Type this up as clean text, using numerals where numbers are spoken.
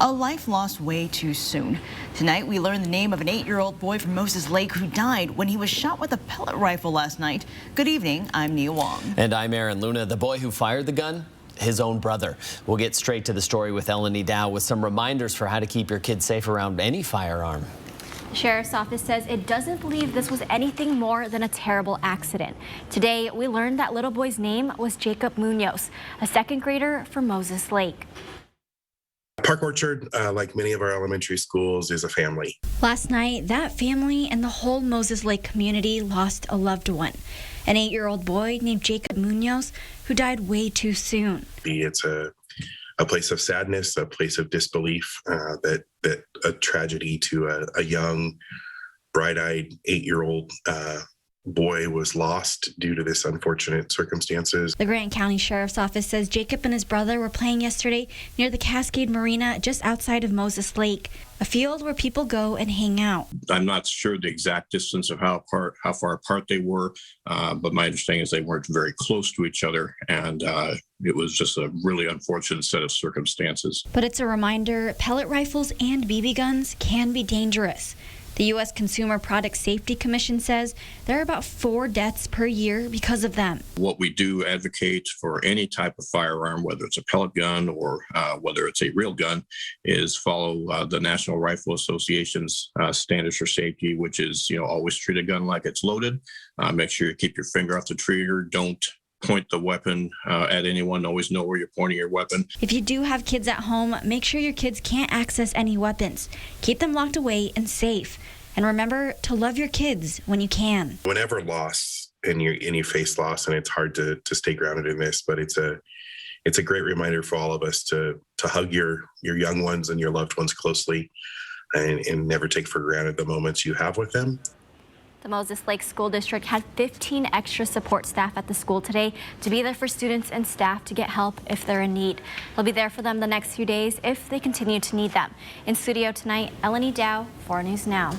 A life lost way too soon. Tonight, we learned the name of an 8-year-old boy from Moses Lake who died when he was shot with a pellet rifle last night. Good evening, I'm Nia Wong. And I'm Aaron Luna. The boy who fired the gun, his own brother. We'll get straight to the story with Elenee with some reminders for how to keep your kids safe around any firearm. The sheriff's office says it doesn't believe this was anything more than a terrible accident. Today, we learned that little boy's name was Jacob Munoz, a second grader from Moses Lake. Park Orchard, like many of our elementary schools, is a family. Last night, that family and the whole Moses Lake community lost a loved one, an 8-year-old boy named Jacob Munoz, who died way too soon. It's a place of sadness, a place of disbelief, that a tragedy to a young, bright-eyed 8-year-old boy was lost due to this unfortunate circumstances. The Grant County Sheriff's Office says Jacob and his brother were playing yesterday near the Cascade Marina just outside of Moses Lake, a field where people go and hang out. I'm not sure the exact distance of how far apart they were, but my understanding is they weren't very close to each other, and it was just a really unfortunate set of circumstances. But it's a reminder, pellet rifles and BB guns can be dangerous. The U.S. Consumer Product Safety Commission says there are about 4 deaths per year because of them. What we do advocate for any type of firearm, whether it's a pellet gun or whether it's a real gun, is follow the National Rifle Association's standards for safety, which is, always treat a gun like it's loaded. Make sure you keep your finger off the trigger. Don't point the weapon at anyone. Always know where you're pointing your weapon. If you do have kids at home, make sure your kids can't access any weapons. Keep them locked away and safe. And remember to love your kids when you can. Whenever loss and you face loss, and it's hard to stay grounded in this, but it's a great reminder for all of us to hug your young ones and your loved ones closely, and never take for granted the moments you have with them. The Moses Lake School District had 15 extra support staff at the school today to be there for students and staff to get help if they're in need. They'll be there for them the next few days if they continue to need them. In studio tonight, Elenee, 4 News Now.